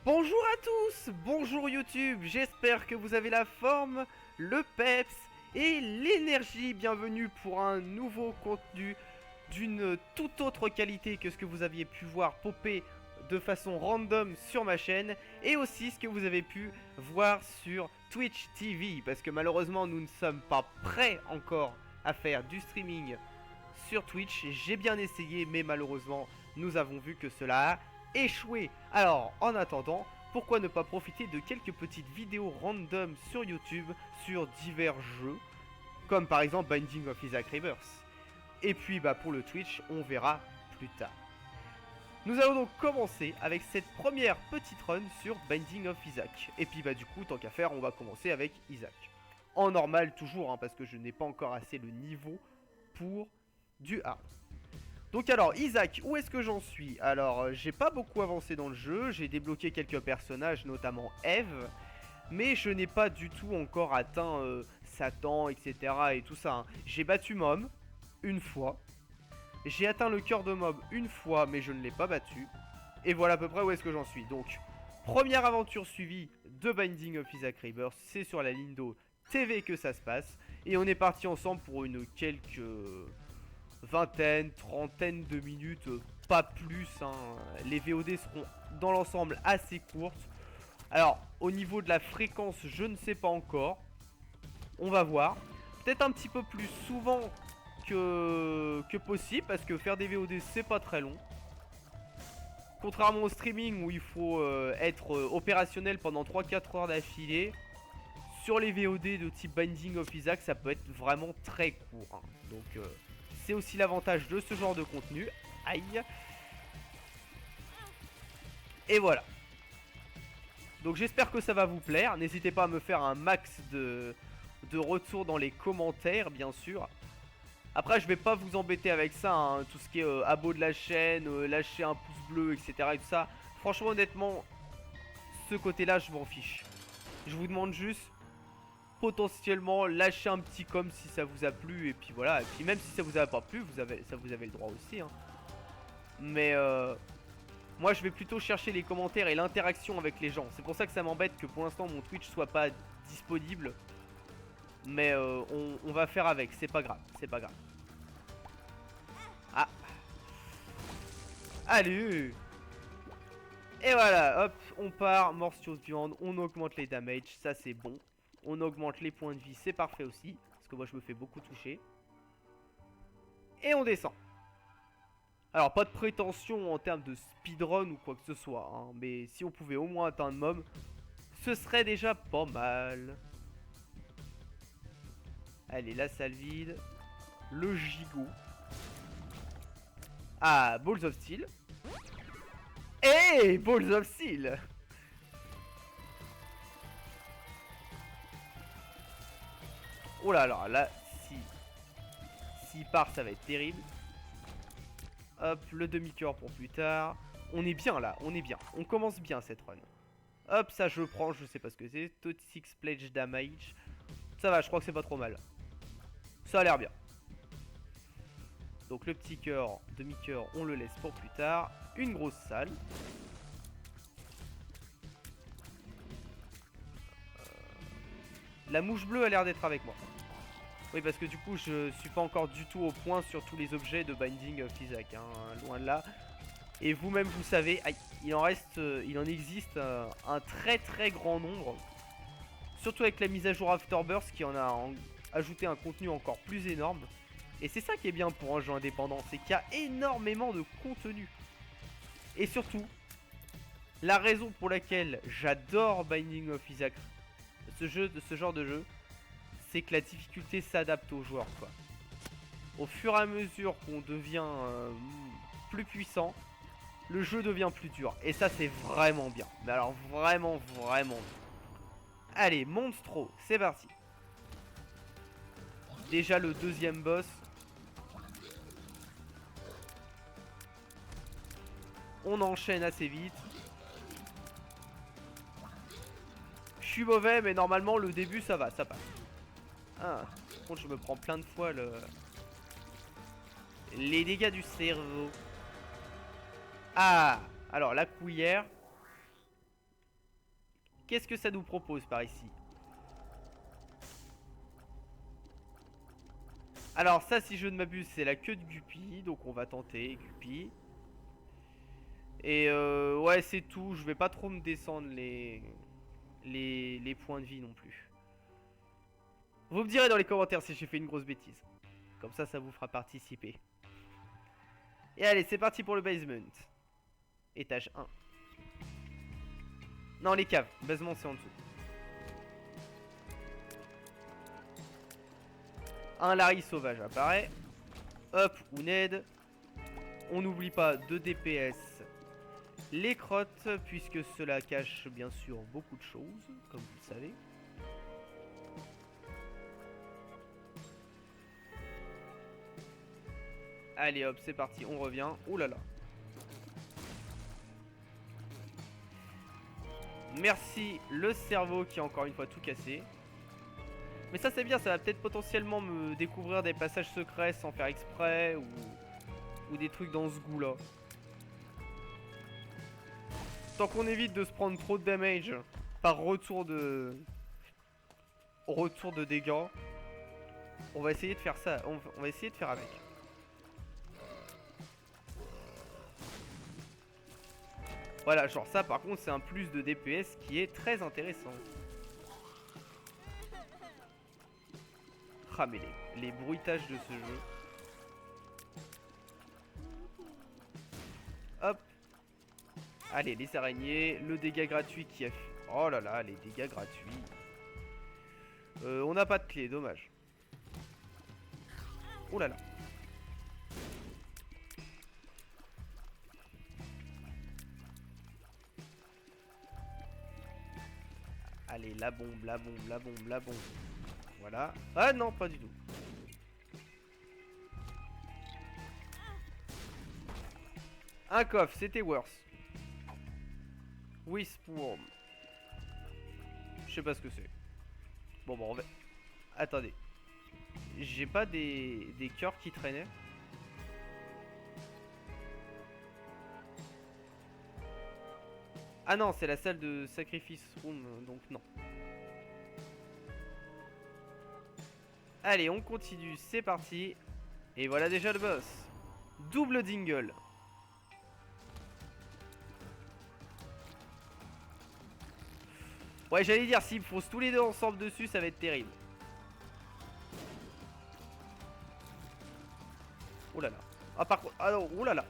Bonjour à tous, bonjour YouTube, j'espère que vous avez la forme, le peps et l'énergie. Bienvenue pour un nouveau contenu d'une toute autre qualité que ce que vous aviez pu voir popper de façon random sur ma chaîne et aussi ce que vous avez pu voir sur Twitch TV, parce que malheureusement nous ne sommes pas prêts encore à faire du streaming sur Twitch. J'ai bien essayé, mais malheureusement nous avons vu que cela a échoué. Alors en attendant, pourquoi ne pas profiter de quelques petites vidéos random sur YouTube sur divers jeux, comme par exemple Binding of Isaac Rebirth. Et puis pour le Twitch, on verra plus tard. Nous allons donc commencer avec cette première petite run sur Binding of Isaac. Et puis du coup, tant qu'à faire, on va commencer avec Isaac. En normal toujours, hein, parce que je n'ai pas encore assez le niveau pour du hard. Donc alors, Isaac, où est-ce que j'en suis? Alors, j'ai pas beaucoup avancé dans le jeu, j'ai débloqué quelques personnages, notamment Eve, mais je n'ai pas du tout encore atteint Satan, etc. et tout ça. Hein. J'ai battu Mom, une fois. J'ai atteint le cœur de Mob une fois, mais je ne l'ai pas battu. Et voilà à peu près où est-ce que j'en suis. Donc, première aventure suivie de Binding of Isaac Rebirth, c'est sur la Lindo TV que ça se passe. Et on est parti ensemble pour une quelques vingtaine, trentaine de minutes, pas plus. Hein. Les VOD seront dans l'ensemble assez courtes. Alors, au niveau de la fréquence, je ne sais pas encore. On va voir. Peut-être un petit peu plus souvent que possible, parce que faire des VOD, c'est pas très long. Contrairement au streaming où il faut être opérationnel pendant 3-4 heures d'affilée, sur les VOD de type Binding of Isaac, ça peut être vraiment très court. Hein. Donc, c'est aussi l'avantage de ce genre de contenu. Aïe. Et voilà. Donc j'espère que ça va vous plaire. N'hésitez pas à me faire un max de retours dans les commentaires, bien sûr. Après, je vais pas vous embêter avec ça, hein, tout ce qui est abo de la chaîne, lâcher un pouce bleu, etc. et tout ça. Franchement, honnêtement, ce côté-là, je m'en fiche. Je vous demande juste, potentiellement, lâcher un petit com si ça vous a plu, et puis voilà. Et puis même si ça vous a pas plu, vous avez le droit aussi. Hein. Mais moi, je vais plutôt chercher les commentaires et l'interaction avec les gens. C'est pour ça que ça m'embête que pour l'instant mon Twitch soit pas disponible. Mais on va faire avec, c'est pas grave, c'est pas grave. Ah. Allez. Et voilà, hop, on part, Mortios Beyond, on augmente les damages, ça c'est bon. On augmente les points de vie, c'est parfait aussi. Parce que moi je me fais beaucoup toucher. Et on descend. Alors pas de prétention en termes de speedrun ou quoi que ce soit, hein, mais si on pouvait au moins atteindre Mom, ce serait déjà pas mal. Allez, la salle vide. Le gigot. Ah, Balls of Steel. Hey, Balls of Steel. Oh là là, là, s'il part, ça va être terrible. Hop, le demi-cœur pour plus tard. On est bien là, on est bien. On commence bien cette run. Hop, ça je prends, je sais pas ce que c'est. Toxic Pledge Damage. Ça va, je crois que c'est pas trop mal. Ça a l'air bien. Donc le petit cœur, demi-cœur, on le laisse pour plus tard. Une grosse salle. La mouche bleue a l'air d'être avec moi. Oui, parce que du coup, je suis pas encore du tout au point sur tous les objets de Binding of Isaac, hein, loin de là. Et vous-même, vous savez, aïe, il en existe un très très grand nombre. Surtout avec la mise à jour Afterbirth qui en a ajouté un contenu encore plus énorme. Et c'est ça qui est bien pour un jeu indépendant, c'est qu'il y a énormément de contenu. Et surtout, la raison pour laquelle j'adore Binding of Isaac, ce genre de jeu, c'est que la difficulté s'adapte aux joueurs, quoi. Au fur et à mesure qu'on devient plus puissant, le jeu devient plus dur. Et ça, c'est vraiment bien. Mais alors, vraiment, vraiment bien. Allez, Monstro, c'est parti. Déjà le deuxième boss. On enchaîne assez vite. Je suis mauvais, mais normalement, le début, ça va, ça passe. Ah, par contre, je me prends plein de fois les dégâts du cerveau. Ah, alors la cuillère. Qu'est-ce que ça nous propose par ici? Alors ça, si je ne m'abuse, c'est la queue de Guppy. Donc on va tenter Guppy. Et ouais, c'est tout. Je vais pas trop me descendre les points de vie non plus. Vous me direz dans les commentaires si j'ai fait une grosse bêtise. Comme ça vous fera participer. Et allez, c'est parti pour le basement. Étage 1. Non, les caves. Basement, c'est en dessous. Un Larry sauvage apparaît. Hop, Uned. On n'oublie pas de DPS les crottes, puisque cela cache bien sûr beaucoup de choses, comme vous le savez. Allez hop, c'est parti, on revient. Ouh là là. Merci le cerveau qui a encore une fois tout cassé. Mais ça c'est bien, ça va peut-être potentiellement me découvrir des passages secrets sans faire exprès ou des trucs dans ce goût là. Tant qu'on évite de se prendre trop de damage par retour de dégâts, on va essayer de faire ça, on va essayer de faire avec. Voilà, genre ça par contre c'est un plus de DPS qui est très intéressant. Ah mais les bruitages de ce jeu. Hop. Allez, les araignées, le dégât gratuit qui a... Oh là là, les dégâts gratuits. On n'a pas de clé, dommage. Oh là là. Allez, la bombe, la bombe, la bombe, la bombe. Voilà. Ah non, pas du tout. Un coffre, c'était worse. Wispworm. Je sais pas ce que c'est. Bon, on va... Attendez. J'ai pas des cœurs qui traînaient. Ah non, c'est la salle de sacrifice room, donc non. Allez, on continue, c'est parti. Et voilà déjà le boss. Double dingle. Ouais, j'allais dire, s'ils me foncent tous les deux ensemble dessus, ça va être terrible. Oh là là. Ah, par contre, ah non, oh là là.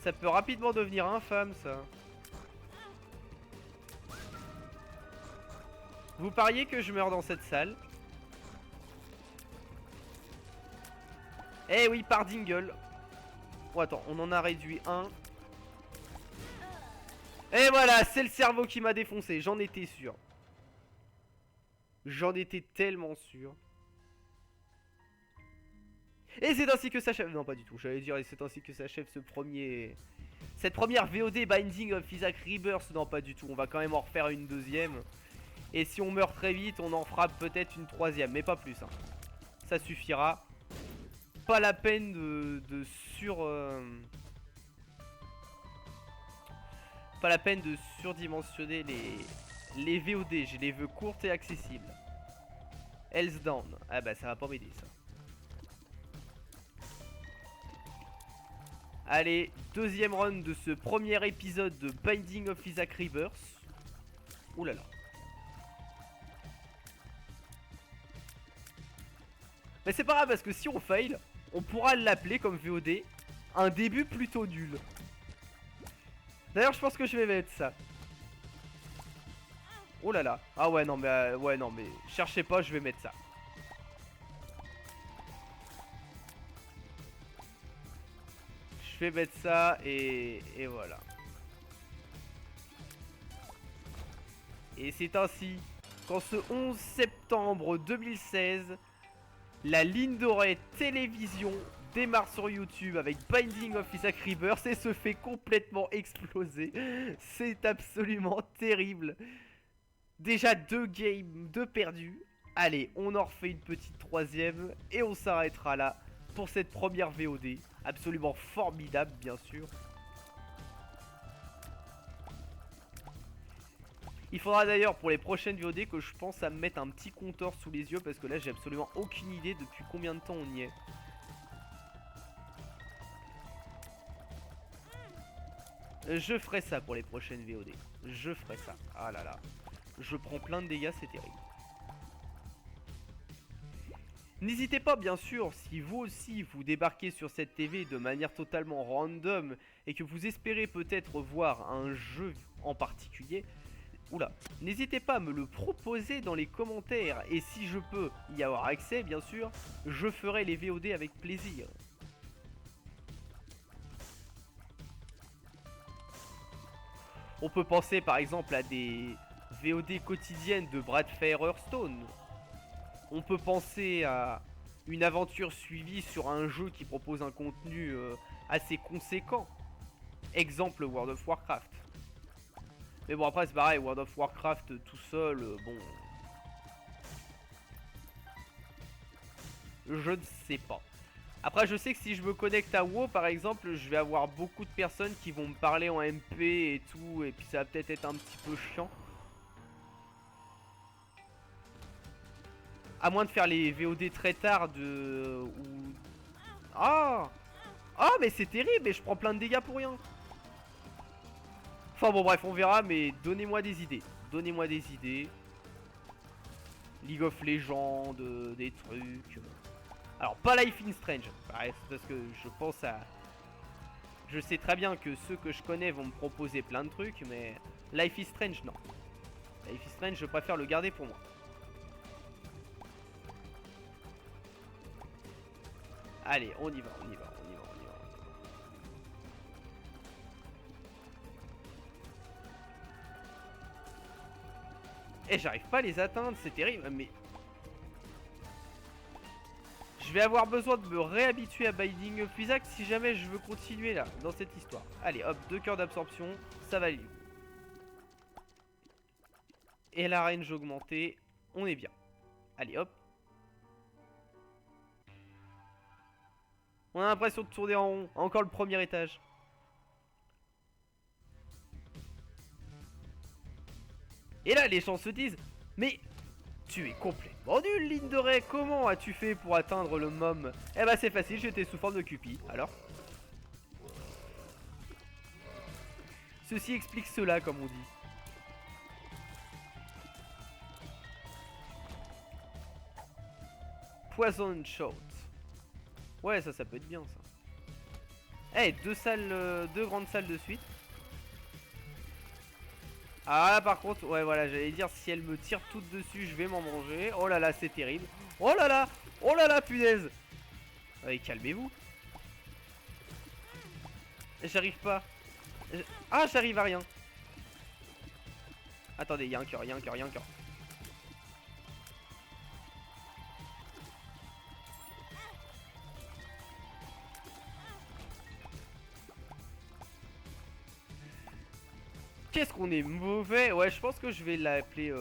Ça peut rapidement devenir infâme, ça. Vous pariez que je meurs dans cette salle? Eh oui, par dingle. Oh, attends, on en a réduit un. Et voilà, c'est le cerveau qui m'a défoncé, j'en étais sûr. J'en étais tellement sûr. Et c'est ainsi que s'achève... Non, pas du tout, j'allais dire, et c'est ainsi que s'achève ce premier... Cette première VOD Binding of Isaac Rebirth. Non, pas du tout, on va quand même en refaire une deuxième. Et si on meurt très vite, on en fera peut-être une troisième, mais pas plus. Hein. Ça suffira. Pas la peine de Pas la peine de surdimensionner les VOD. Je les veux courtes et accessibles. Else down. Ah bah ça va pas m'aider ça. Allez, deuxième run de ce premier épisode de Binding of Isaac Rebirth. Ouh là là. Mais c'est pas grave parce que si on fail, on pourra l'appeler comme VOD un début plutôt nul. D'ailleurs, je pense que je vais mettre ça. Oh là là. Ah ouais, non, mais cherchez pas, je vais mettre ça. Je vais mettre ça et voilà. Et c'est ainsi qu'en ce 11 septembre 2016, la ligne dorée télévision démarre sur YouTube avec Binding of Isaac Rebirth et se fait complètement exploser. C'est absolument terrible. Déjà 2 games, 2 perdus. Allez, on en refait une petite troisième et on s'arrêtera là pour cette première VOD. Absolument formidable, bien sûr. Il faudra d'ailleurs pour les prochaines VOD que je pense à me mettre un petit compteur sous les yeux parce que là j'ai absolument aucune idée depuis combien de temps on y est. Je ferai ça pour les prochaines VOD. Je ferai ça. Ah là là. Je prends plein de dégâts, c'est terrible. N'hésitez pas bien sûr, si vous aussi vous débarquez sur cette TV de manière totalement random et que vous espérez peut-être voir un jeu en particulier, oula, n'hésitez pas à me le proposer dans les commentaires et si je peux y avoir accès bien sûr, je ferai les VOD avec plaisir. On peut penser par exemple à des VOD quotidiennes de Brad Firestone. On peut penser à une aventure suivie sur un jeu qui propose un contenu assez conséquent. Exemple World of Warcraft. Mais bon après c'est pareil, World of Warcraft tout seul, bon... Je ne sais pas. Après je sais que si je me connecte à WoW par exemple, je vais avoir beaucoup de personnes qui vont me parler en MP et tout, et puis ça va peut-être être un petit peu chiant. À moins de faire les VOD très tard de... Ou... Ah ah mais c'est terrible, mais je prends plein de dégâts pour rien. Enfin bon bref, on verra, mais donnez-moi des idées. Donnez-moi des idées. League of Legends, des trucs. Alors pas Life is Strange, parce que je pense à... Je sais très bien que ceux que je connais vont me proposer plein de trucs, mais Life is Strange non. Life is Strange je préfère le garder pour moi. Allez, on y va, on y va, on y va, on y va. Eh, j'arrive pas à les atteindre, c'est terrible, mais... Je vais avoir besoin de me réhabituer à Binding of Isaac si jamais je veux continuer là, dans cette histoire. Allez, hop, 2 cœurs d'absorption, ça va aller. Et la range augmentée, on est bien. Allez, hop. On a l'impression de tourner en rond. Encore le premier étage. Et là, les gens se disent, mais tu es complètement nul, Linderay. Comment as-tu fait pour atteindre le mom? Eh bah c'est facile, j'étais sous forme de Cupid. Alors ceci explique cela, comme on dit. Poison Shot. Ouais, ça peut être bien, ça. Eh, deux grandes salles de suite. Ah là par contre, ouais voilà, j'allais dire si elle me tire toutes dessus, je vais m'en manger. Oh là là, c'est terrible. Oh là là, punaise. Allez, calmez-vous. J'arrive pas. Ah, j'arrive à rien. Attendez, il y a un cœur, il y a un cœur, il y a un cœur. Qu'est-ce qu'on est mauvais. Ouais, je pense que je vais l'appeler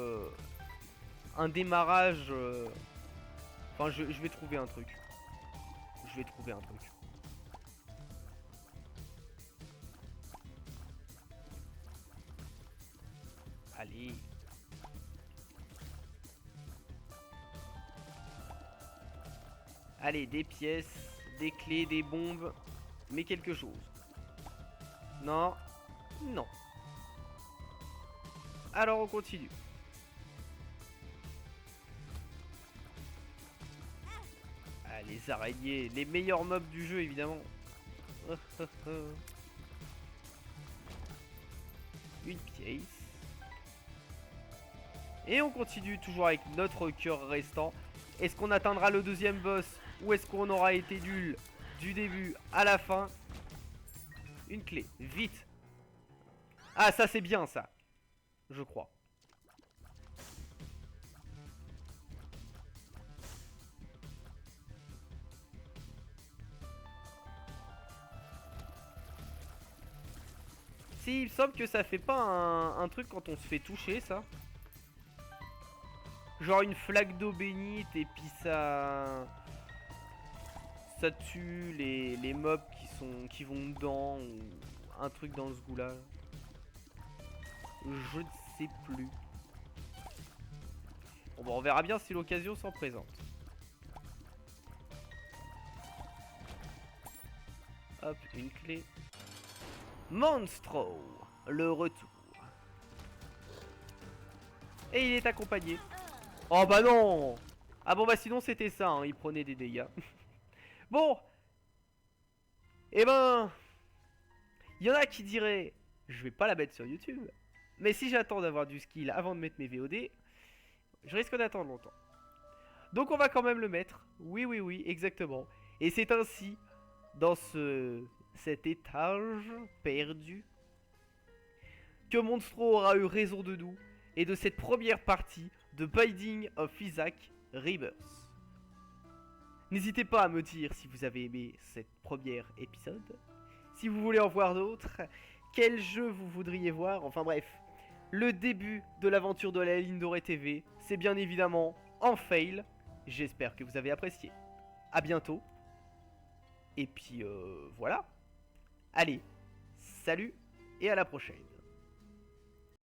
un démarrage. Enfin, je vais trouver un truc. Je vais trouver un truc. Allez. Allez, des pièces, des clés, des bombes. Mais quelque chose. Non. Non. Alors on continue. Ah, les araignées, les meilleurs mobs du jeu évidemment. Une pièce. Et on continue toujours avec notre cœur restant. Est-ce qu'on atteindra le deuxième boss ou est-ce qu'on aura été nul du début à la fin? Une clé, vite. Ah ça c'est bien ça. Je crois. Si, il me semble que ça fait pas un truc quand on se fait toucher, ça. Genre une flaque d'eau bénite et puis ça... Ça tue les mobs qui vont dedans ou un truc dans ce goût-là. Je ne sais plus. Bon, bah, on verra bien si l'occasion s'en présente. Hop, une clé. Monstro, le retour. Et il est accompagné. Oh bah non. Ah bon bah sinon c'était ça, hein, il prenait des dégâts. Bon. Eh ben... Il y en a qui diraient... Je vais pas la mettre sur YouTube. Mais si j'attends d'avoir du skill avant de mettre mes VOD, je risque d'attendre longtemps. Donc on va quand même le mettre. Oui, oui, oui, exactement. Et c'est ainsi, dans cet étage perdu, que Monstro aura eu raison de nous et de cette première partie de Binding of Isaac Rebirth. N'hésitez pas à me dire si vous avez aimé cette première épisode, si vous voulez en voir d'autres, quel jeu vous voudriez voir, enfin bref. Le début de l'aventure de la ligne dorée TV, c'est bien évidemment en fail. J'espère que vous avez apprécié. A bientôt. Et puis voilà. Allez, salut et à la prochaine.